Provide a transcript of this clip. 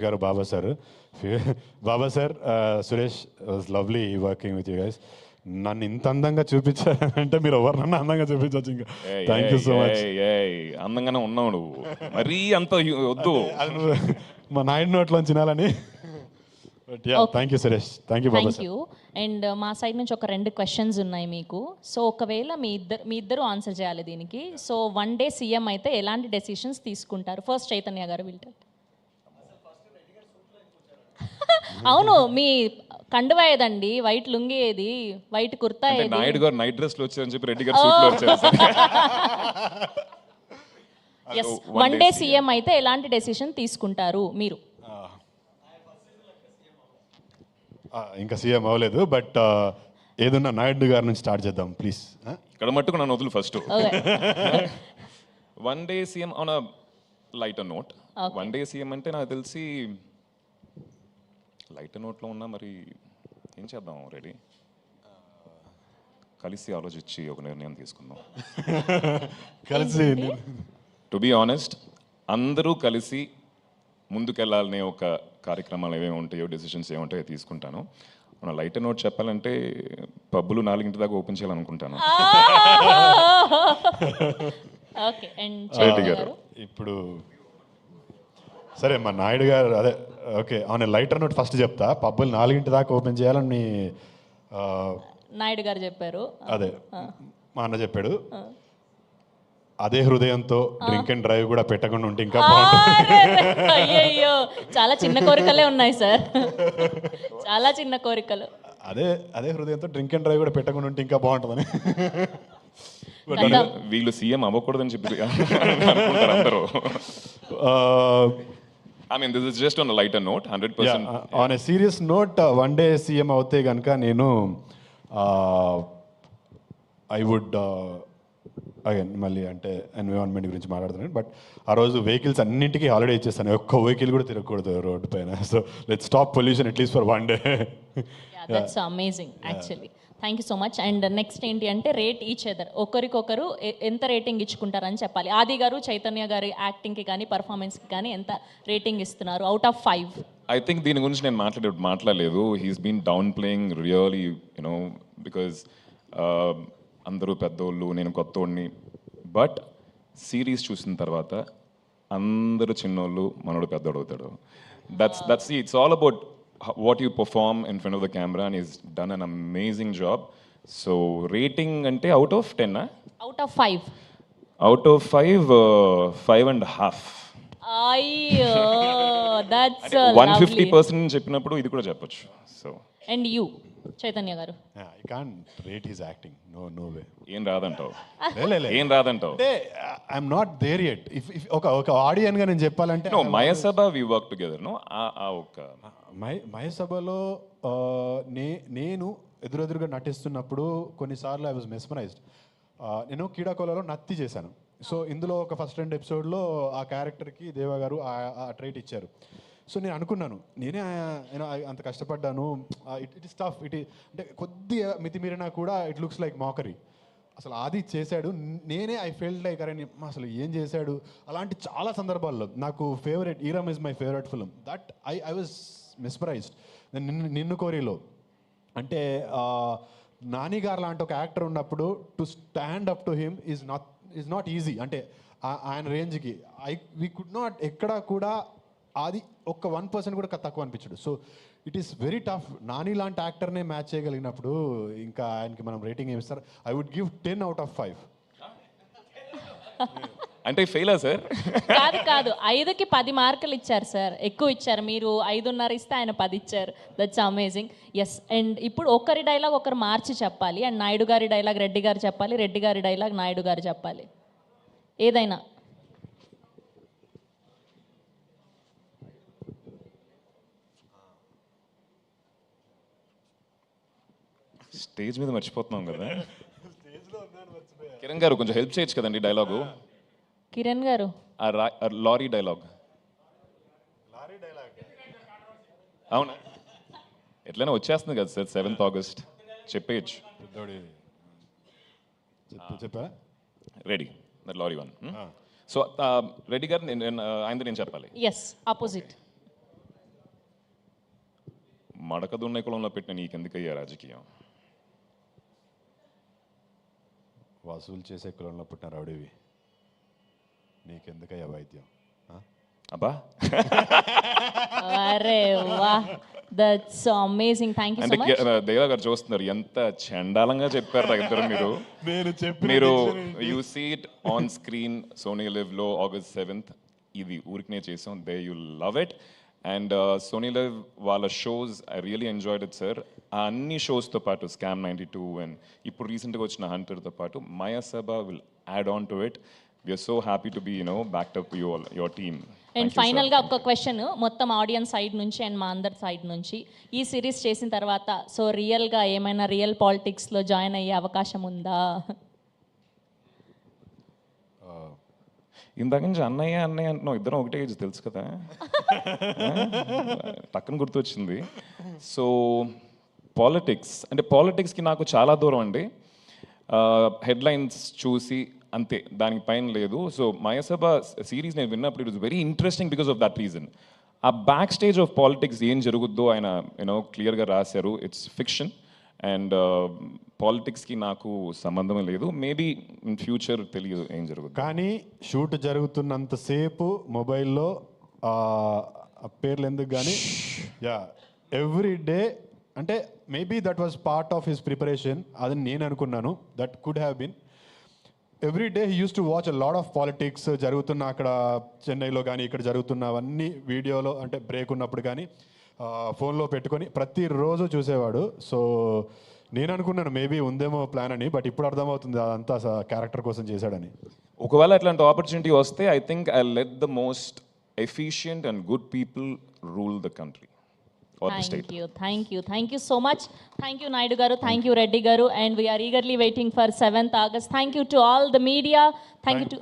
గారు Baba sir Baba sir Suresh was lovely working with you guys. నన్ను ఇంత అందంగా చూపించారంటే మీరు ఎవరినన్నా అందంగా చూపించవచ్చు. ఇంకా థ్యాంక్ యూ సో మచ్. అందంగానే ఉన్నావు నువ్వు, మరీ అంత వద్దు. అది నువ్వు మా నాయుడు నోట్లో తినాలని. Thank you Suresh, thank you Baba thank sir. You. And మా సైడ్ నుంచి ఒక 2 క్వశ్చన్స్ ఉన్నాయి మీకు. సో ఒకవేళ మీ ఇద్దరు ఆన్సర్ చేయాలి దీనికి. సో వన్ డే సీఎం అయితే ఎలాంటి డెసిషన్స్ తీసుకుంటారు? ఫస్ట్ చైతన్య గారు వింటారు. అవును, మీ కండువా ఏదండి? వైట్ లుంగి ఏది? వైట్ కుర్తా ఏది? నాయుడు గారు నైట్ డ్రెస్ లో వచ్చారని చెప్పి రెడ్డి గారు సూట్ లో వచ్చారు. ఎస్, వన్ డే సీఎం అయితే ఎలాంటి డెసిషన్ తీసుకుంటారు మీరు? ఇంకా సీఎం అవ్వలేదు, బట్ ఏదన్నా నాయుడు గారి నుంచి స్టార్ట్ చేద్దాం ప్లీజ్. ఇక్కడ మట్టుకు నన్ను వదులు first. Okay. One day CM on lighter note. One day CM అంటే నాకు తెలిసి లైటర్ నోట్లో ఉన్నా, మరి ఏం చేద్దాం? రెడీ కలిసి ఆలోచించి ఒక నిర్ణయం తీసుకుందాం. కలిసి టు బీ ఆనెస్ట్, అందరూ కలిసి ముందుకెళ్ళాలనే ఒక కార్యక్రమాలు ఏమేమి ఉంటాయో, డెసిషన్స్ ఏముంటాయో తీసుకుంటాను. మన లైటర్ నోట్ చెప్పాలంటే పబ్బులు 4 దాకా ఓపెన్ చేయాలనుకుంటాను. ఓకే. అండ్ చైతన్య గారు ఇప్పుడు సరే మా నాయుడు గారు అదే ఓకే అవును లైటర్ నోట్ ఫస్ట్ చెప్తా. పబ్బులు 4 దాకా ఓపెన్ చేయాలని నాయుడు గారు చెప్పారు. అదే మా అన్న చెప్పాడు. అదే హృదయంతో డ్రింక్ అండ్ డ్రైవ్ కూడా పెట్టకుండా ఉంటే ఇంకా బాగుంటుంది. అయ్యయ్యో, చాలా చిన్న కోరికలే ఉన్నాయి సార్, చాలా చిన్న కోరికలు. అదే హృదయంతో డ్రింక్ అండ్ డ్రైవ్ కూడా పెట్టకుండా ఉంటే ఇంకా బాగుంటుందని. వీళ్ళు సీఎం అవ్వకూడదని చెప్పి అనుకుంటారు అందరూ. I mean, this is just on a lighter note, 100%. On a serious note, one day CM అవుతే కనుక నేను ఐ వుడ్ అగైన్ మళ్ళీ అంటే ఎన్విరాన్మెంట్ గురించి మాట్లాడుతున్నాను. బట్ ఆ రోజు వెహికల్స్ అన్నింటికీ హాలిడే ఇచ్చేస్తాను. ఒక్క వెహికల్ కూడా తిరగకూడదు రోడ్డు పైన. So let's stop pollution at least for one day. That's amazing actually. Thank you so much. And next ఏంటి అంటే రేట్ ఈచ్ అదర్. ఒకరికొకరు ఎంత రేటింగ్ ఇచ్చుకుంటారని చెప్పాలి. ఆది గారు చైతన్య గారి యాక్టింగ్కి కానీ పర్ఫార్మెన్స్కి కానీ ఎంత రేటింగ్ ఇస్తున్నారు అవుట్ ఆఫ్ 5? ఐ థింక్ దీని గురించి నేను మాట్లాడలేదు. He's been down playing really, you know, because అందరూ పెద్దోళ్ళు, నేను కొత్తోడిని. బట్ సిరీస్ చూసిన తర్వాత అందరూ చిన్నోళ్ళు, మనోడు పెద్దోడు అవుతాడు. That's it's all about what you perform in front of the camera, and he's done an amazing job. So rating ante out of 10 out of 5? Out of 5, 5.5. అయ్యో, that's 150% చెప్పినప్పుడు ఇది కూడా చెప్పొచ్చు. సో and you చైతన్య గారు? I can't rate his acting. No way. ఏం రాదంటావు? లే ఏం రాదంటావు? అంటే I'm not there yet. If ఒక ఆడియన్ గా నేను చెప్పాలంటే no, Mayasabha we work together. No, ఒక మయసభలో నేను ఎదురెదురుగా నటిస్తున్నప్పుడు కొన్నిసార్లు ఐ వాజ్ మెస్మరైజ్డ్. నేను కీడాకోలలో నత్తి చేశాను. సో ఇందులో ఒక ఫస్ట్ 2 ఎపిసోడ్లో ఆ క్యారెక్టర్కి దేవా గారు ఆ ట్రైట్ ఇచ్చారు. సో నేను అనుకున్నాను, నేనే అంత కష్టపడ్డాను, ఇట్ ఇస్ టఫ్, అంటే కొద్దిగా మితిమీరినా కూడా ఇట్ లుక్స్ లైక్ మాకరీ. అసలు ఆది చేశాడు, నేనే ఐ ఫెల్ట్ లైక్ అరే అసలు ఏం చేశాడు. అలాంటి చాలా సందర్భాల్లో నాకు favourite Eeram is my favourite film. That I was mesmerised. నిన్ను కోరిలో అంటే నాని గారు లాంటి ఒక యాక్టర్ ఉన్నప్పుడు to stand up to him is not easy. అంటే ఆయన రేంజ్కి వీ కుడ్ నాట్ ఎక్కడా కూడా అది ఒక్క 1% కూడా తక్కువ అనిపించడు. So it is very tough. Nani లాంటి యాక్టర్నే మ్యాచ్ చేయగలిగినప్పుడు ఇంకా ఆయనకి మనం రేటింగ్ ఏమి ఇస్తారు? I would give 10 out of 5. అంటే ఫెయిలా సార్? కాదు 5కి 10 మార్కులు ఇచ్చారు సార్, ఎక్కువ ఇచ్చారు. మీరు 5.5 ఇస్తే ఆయన 10 ఇచ్చారు. That's amazing. ఎస్. అండ్ ఇప్పుడు ఒకరి డైలాగ్ ఒకరు మార్చి చెప్పాలి. అండ్ నాయుడు గారి డైలాగ్ రెడ్డి గారు చెప్పాలి, రెడ్డి గారి డైలాగ్ నాయుడు గారు చెప్పాలి. ఏదైనా స్టేజ్ మీద మర్చిపోతున్నాం కదా. కిరణ్ గారు కొంచెం హెల్ప్ చేయొచ్చు కదండి డైలాగు. కిరణ్ గారు లారీ డైలాగ్ అవునా? ఎట్లయినా వచ్చేస్తుంది కదా సార్, 7th August చెప్పేయచ్చు. చెప్పా ready that lorry one. So Reddy గారు ఆయనతో నేను చెప్పాలి. Yes, opposite. మడకదున్న కులంలో పెట్టిన నీకెందుకయ్యా రాజకీయం? వసూలు చేసే కులంలో పుట్టిన రౌడీవి, నీకెందుకయ్యా వైద్యం? అబ్బా, అరే వా, దట్స్ అమేజింగ్. థ్యాంక్ యూ అంటే సో మచ్. దేవా గారు చూస్తున్నారు ఎంత చండాలంగా చెప్పారు దగ్గర మీరు. మీరు you see it on screen Sony Liv లో August 7th. ఇది ఊరికనే చేసాం, they you love it. And Sony Liv వాళ్ళ shows I really enjoyed it sir. ఆ అన్ని షోస్తో పాటు స్కామ్ 92 అండ్ ఇప్పుడు రీసెంట్గా వచ్చిన హంటర్తో పాటు Maya Sabha will add on to it. We are so happy to be backed up your team. And ఫైనల్గా ఒక క్వశ్చన్ మొత్తం ఆడియన్స్ సైడ్ నుంచి అండ్ మా అందరి సైడ్ నుంచి, ఈ సిరీస్ చేసిన తర్వాత సో రియల్గా ఏమైనా రియల్ పాలిటిక్స్లో జాయిన్ అయ్యే అవకాశం ఉందా? ఇందాక నుంచి అన్నయ్య అన్నయ్య అంటున్నావు, ఇద్దరం ఒకటే ఏజ్ తెలుసు కదా. టక్కన గుర్తొచ్చింది. సో పాలిటిక్స్ అంటే పాలిటిక్స్కి నాకు చాలా దూరం అండి. హెడ్లైన్స్ చూసి అంతే, దానికి పైన లేదు. సో మయసభ సిరీస్ నేను విన్నప్పుడు it was very interesting because of that reason. ఆ బ్యాక్ స్టేజ్ ఆఫ్ పాలిటిక్స్ ఏం జరుగుద్దో ఆయన క్లియర్గా రాశారు. ఇట్స్ ఫిక్షన్ అండ్ పాలిటిక్స్కి నాకు సంబంధమే లేదు. మేబీ ఇన్ ఫ్యూచర్ తెలియదు ఏం జరుగుతుంది. కానీ షూట్ జరుగుతున్నంతసేపు మొబైల్లో పేర్లు ఎందుకు కానీ యా ఎవ్రీ డే అంటే maybe that was part of his preparation. అది నేను అనుకున్నాను. That could have been every day he uses to watch a lot of politics జరుగుతున్న అక్కడ చెన్నైలో కానీ ఇక్కడ జరుగుతున్నవన్నీ వీడియోలో అంటే బ్రేక్ ఉన్నప్పుడు కానీ ఫోన్లో పెట్టుకొని ప్రతిరోజు చూసేవాడు. సో నేను అనుకున్నాను మేబీ ఉందేమో ప్లాన్ అని, బట్ ఇప్పుడు అర్థమవుతుంది అదంతా క్యారెక్టర్ కోసం చేశాడని. ఒకవేళ అట్లాంటి ఆపర్చునిటీ వస్తే I think I let the most efficient and good people rule the country or the state. Thank you so much. Thank you Naidu garu, thank you Reddy garu, and we are eagerly waiting for 7th August. Thank you to all the media. Thank you.